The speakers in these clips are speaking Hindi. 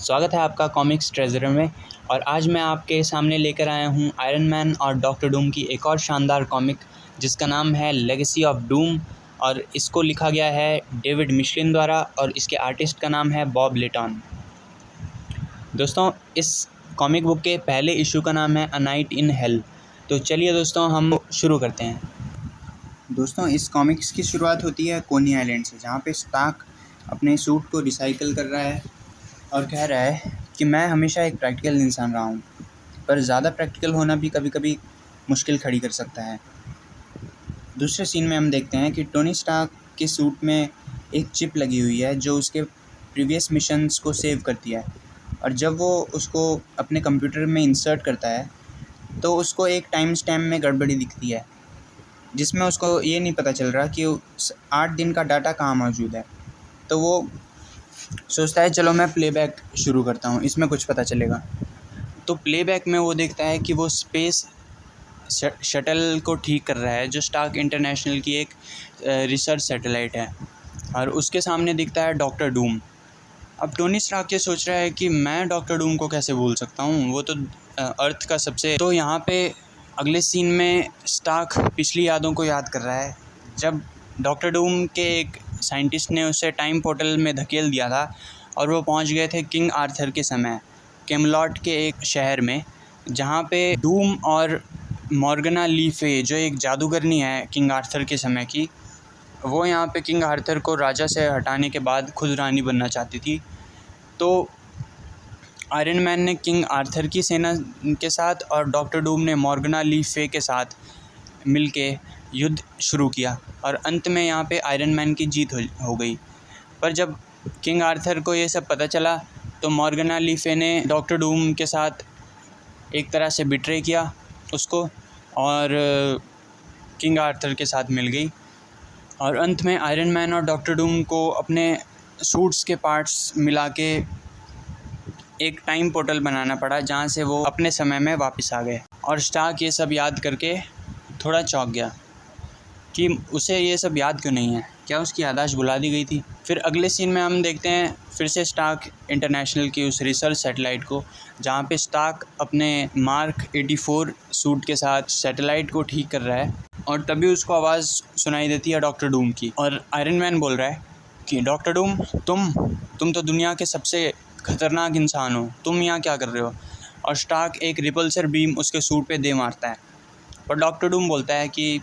स्वागत है आपका कॉमिक्स ट्रेजर में। और आज मैं आपके सामने लेकर आया हूँ आयरन मैन और डॉक्टर डूम की एक और शानदार कॉमिक जिसका नाम है लेगेसी ऑफ डूम। और इसको लिखा गया है डेविड मिशलिन द्वारा और इसके आर्टिस्ट का नाम है बॉब लिटॉन। दोस्तों, इस कॉमिक बुक के पहले इशू का नाम है अ नाइट इन हेल। तो चलिए दोस्तों, हम शुरू करते हैं। दोस्तों, इस कॉमिक्स की शुरुआत होती है कोनी आइलैंड से, जहाँ पे स्टार्क अपने सूट को रिसाइकिल कर रहा है और कह रहा है कि मैं हमेशा एक प्रैक्टिकल इंसान रहा हूँ, पर ज़्यादा प्रैक्टिकल होना भी कभी कभी मुश्किल खड़ी कर सकता है। दूसरे सीन में हम देखते हैं कि टोनी स्टार्क के सूट में एक चिप लगी हुई है जो उसके प्रीवियस मिशंस को सेव करती है, और जब वो उसको अपने कंप्यूटर में इंसर्ट करता है तो उसको एक टाइम स्टैम्प में गड़बड़ी दिखती है, जिसमें उसको ये नहीं पता चल रहा कि 8 दिन का डाटा कहाँ मौजूद है। तो वो सोचता है चलो मैं प्लेबैक शुरू करता हूँ, इसमें कुछ पता चलेगा। तो प्लेबैक में वो देखता है कि वो स्पेस शटल को ठीक कर रहा है, जो स्टार्क इंटरनेशनल की एक रिसर्च सैटेलाइट है, और उसके सामने दिखता है डॉक्टर डूम। अब टोनी स्टार्क ये सोच रहा है कि मैं डॉक्टर डूम को कैसे भूल सकता हूँ, वो तो अर्थ का सबसे। तो यहाँ पे अगले सीन में स्टार्क पिछली यादों को याद कर रहा है, जब डॉक्टर डूम के एक साइंटिस्ट ने उसे टाइम पोर्टल में धकेल दिया था और वो पहुंच गए थे किंग आर्थर के समय कैमलॉट के एक शहर में, जहां पे डूम और मॉर्गना ली फे, जो एक जादूगरनी है किंग आर्थर के समय की, वो यहाँ पे किंग आर्थर को राजा से हटाने के बाद खुद रानी बनना चाहती थी। तो आयरन मैन ने किंग आर्थर की सेना के साथ और डॉक्टर डूम ने मॉर्गना ली फे के साथ मिलके युद्ध शुरू किया, और अंत में यहाँ पे आयरन मैन की जीत हो गई। पर जब किंग आर्थर को ये सब पता चला तो मॉर्गना ली फे ने डॉक्टर डूम के साथ एक तरह से बिट्रे किया उसको, और किंग आर्थर के साथ मिल गई। और अंत में आयरन मैन और डॉक्टर डूम को अपने सूट्स के पार्ट्स मिला के एक टाइम पोर्टल बनाना पड़ा, जहाँ से वो अपने समय में वापस आ गए। और स्टार्क ये सब याद करके थोड़ा चौंक गया कि उसे ये सब याद क्यों नहीं है, क्या उसकी याददाश्त भुला दी गई थी। फिर अगले सीन में हम देखते हैं फिर से स्टार्क इंटरनेशनल की उस रिसर्च सैटेलाइट को, जहाँ पे स्टार्क अपने मार्क 84 सूट के साथ सैटेलाइट को ठीक कर रहा है, और तभी उसको आवाज़ सुनाई देती है डॉक्टर डूम की। और आयरन मैन बोल रहा है कि डॉक्टर डूम, तुम तो दुनिया के सबसे खतरनाक इंसान हो, तुम यहाँ क्या कर रहे हो। और स्टार्क एक रिपल्सर बीम उसके सूट पे दे मारता है, पर डॉक्टर डूम बोलता है कि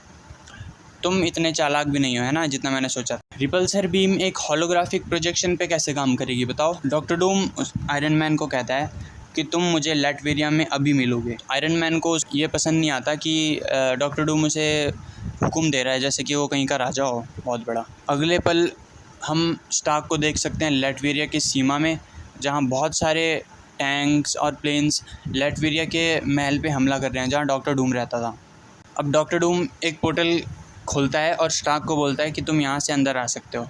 तुम इतने चालाक भी नहीं हो, है ना, जितना मैंने सोचा था। रिपल्सर बीम एक होलोग्राफिक प्रोजेक्शन पे कैसे काम करेगी बताओ। डॉक्टर डूम आयरन मैन को कहता है कि तुम मुझे लैटवेरिया में अभी मिलोगे। आयरन मैन को ये पसंद नहीं आता कि डॉक्टर डूम उसे हुक्म दे रहा है जैसे कि वो कहीं का राजा हो बहुत बड़ा। अगले पल हम स्टार्क को देख सकते हैं लैटवेरिया की सीमा में, जहाँ बहुत सारे टैंक्स और प्लेन्स लैटवेरिया के महल पे हमला कर रहे हैं जहाँ डॉक्टर डूम रहता था। अब डॉक्टर डूम एक पोर्टल खोलता है और स्टार्क को बोलता है कि तुम यहाँ से अंदर आ सकते हो।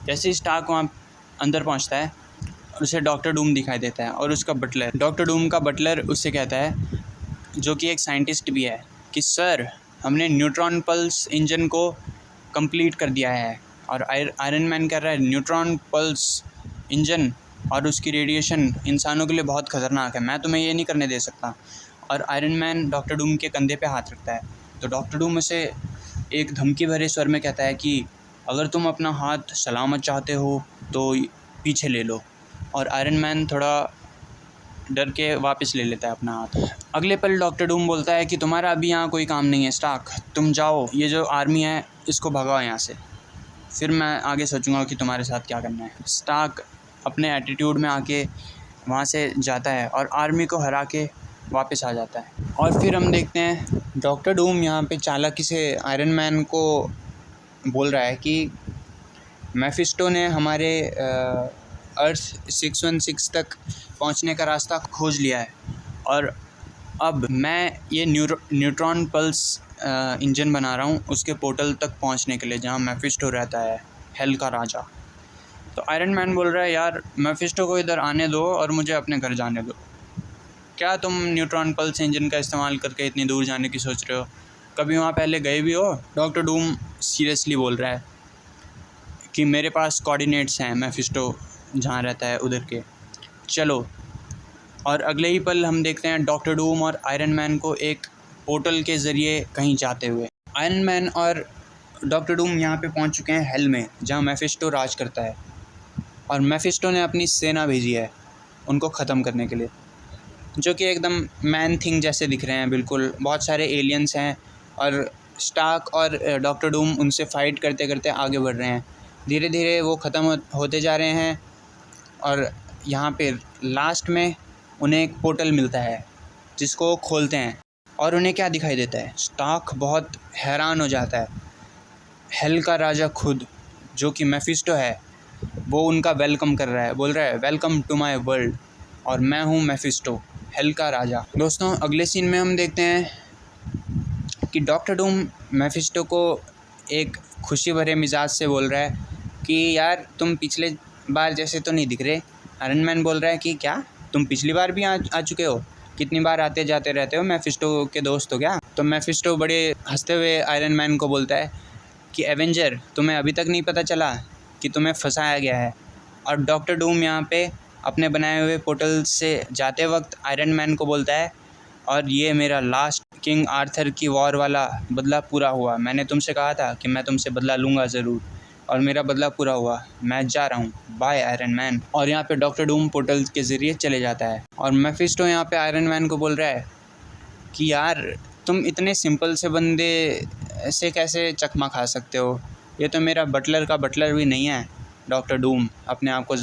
जैसे ही स्टार्क वहाँ अंदर पहुँचता है, उसे डॉक्टर डूम दिखाई देता है और उसका बटलर, डॉक्टर डूम का बटलर उससे कहता है, जो कि एक साइंटिस्ट भी है, कि सर हमने न्यूट्रॉन पल्स इंजन को कंप्लीट कर दिया है। और आयरन मैन कह रहा है न्यूट्रॉन पल्स इंजन और उसकी रेडिएशन इंसानों के लिए बहुत ख़तरनाक है, मैं तुम्हें ये नहीं करने दे सकता। और आयरन मैन डॉक्टर डूम के कंधे पे हाथ रखता है, तो डॉक्टर डूम उसे एक धमकी भरे स्वर में कहता है कि अगर तुम अपना हाथ सलामत चाहते हो तो पीछे ले लो। और आयरन मैन थोड़ा डर के वापस ले लेता है अपना हाथ। अगले पल डॉक्टर डूम बोलता है कि तुम्हारा अभी यहाँ कोई काम नहीं है स्टार्क, तुम जाओ, ये जो आर्मी है इसको भगाओ यहाँ से, फिर मैं आगे सोचूंगा कि तुम्हारे साथ क्या करना है। स्टार्क अपने एटीट्यूड में आके वहाँ से जाता है और आर्मी को हरा के वापस आ जाता है। और फिर हम देखते हैं डॉक्टर डूम यहाँ पे चालाकी से आयरन मैन को बोल रहा है कि मैफिस्टो ने हमारे अर्थ 616 तक पहुँचने का रास्ता खोज लिया है, और अब मैं ये न्यूट्रॉन पल्स इंजन बना रहा हूँ उसके पोर्टल तक पहुँचने के लिए, जहाँ मैफिस्टो रहता है, हेल का राजा। तो आयरन मैन बोल रहा है यार मैफिस्टो को इधर आने दो और मुझे अपने घर जाने दो। क्या तुम न्यूट्रॉन पल्स इंजन का इस्तेमाल करके इतनी दूर जाने की सोच रहे हो, कभी वहाँ पहले गए भी हो। डॉक्टर डूम सीरियसली बोल रहा है कि मेरे पास कोऑर्डिनेट्स हैं मैफिस्टो जहाँ रहता है उधर के, चलो और अगले ही पल हम देखते हैं डॉक्टर डूम और आयरन मैन को एक पोर्टल के ज़रिए कहीं जाते हुए। आयरन मैन और डॉक्टर डूम यहाँ पे पहुँच चुके हैं हेल में, जहाँ मेफिस्टो राज करता है, और मेफिस्टो ने अपनी सेना भेजी है उनको ख़त्म करने के लिए, जो कि एकदम मैन थिंग जैसे दिख रहे हैं बिल्कुल। बहुत सारे एलियंस हैं और स्टार्क और डॉक्टर डूम उनसे फ़ाइट करते करते आगे बढ़ रहे हैं। धीरे धीरे वो ख़त्म होते जा रहे हैं और यहाँ पे लास्ट में उन्हें एक पोर्टल मिलता है जिसको वो खोलते हैं और उन्हें क्या दिखाई देता है। स्टार्क बहुत हैरान हो जाता है। हेल का राजा खुद, जो कि मेफिस्टो है, वो उनका वेलकम कर रहा है, बोल रहा है वेलकम टू माय वर्ल्ड, और मैं हूँ मेफिस्टो, हेल का राजा। दोस्तों अगले सीन में हम देखते हैं कि डॉक्टर डूम मेफिस्टो को एक खुशी भरे मिजाज से बोल रहा है कि यार तुम पिछले बार जैसे तो नहीं दिख रहे। आयरन मैन बोल रहा है कि क्या तुम पिछली बार भी आ चुके हो, कितनी बार आते जाते रहते हो, मेफिस्टो के दोस्त हो क्या? तो मेफिस्टो बड़े हंसते हुए आयरन मैन को बोलता है कि एवेंजर, तुम्हें अभी तक नहीं पता चला कि तुम्हें फंसाया गया है। और डॉक्टर डूम यहाँ पे अपने बनाए हुए पोर्टल से जाते वक्त आयरन मैन को बोलता है, और ये मेरा लास्ट किंग आर्थर की वॉर वाला बदला पूरा हुआ। मैंने तुमसे कहा था कि मैं तुमसे बदला लूँगा ज़रूर, और मेरा बदला पूरा हुआ। मैं जा रहा हूँ, बाय आयरन मैन। और यहाँ पे डॉक्टर डूम पोर्टल के ज़रिए चले जाता है और मेफिस्टो यहाँ पे आयरन मैन को बोल रहा है कि यार तुम इतने सिंपल से बंदे से कैसे चकमा खा सकते हो, ये तो मेरा बटलर का बटलर भी नहीं है। डॉक्टर डूम अपने आप को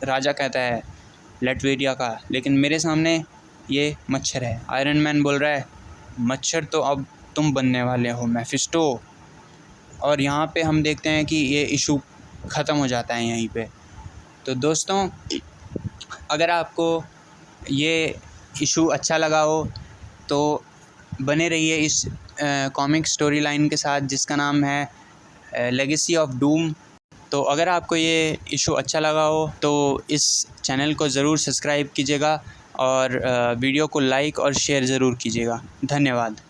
राजा कहता है लेटवेरिया का, लेकिन मेरे सामने ये मच्छर है। आयरन मैन बोल रहा है मच्छर तो अब तुम बनने वाले हो मेफिस्टो। और यहाँ पे हम देखते हैं कि ये इशू ख़त्म हो जाता है यहीं पे। तो दोस्तों अगर आपको ये इशू अच्छा लगा हो तो बने रहिए इस कॉमिक स्टोरी लाइन के साथ जिसका नाम है लेगेसी ऑफ डूम। तो अगर आपको ये इशू अच्छा लगा हो तो इस चैनल को ज़रूर सब्सक्राइब कीजिएगा और वीडियो को लाइक और शेयर ज़रूर कीजिएगा। धन्यवाद।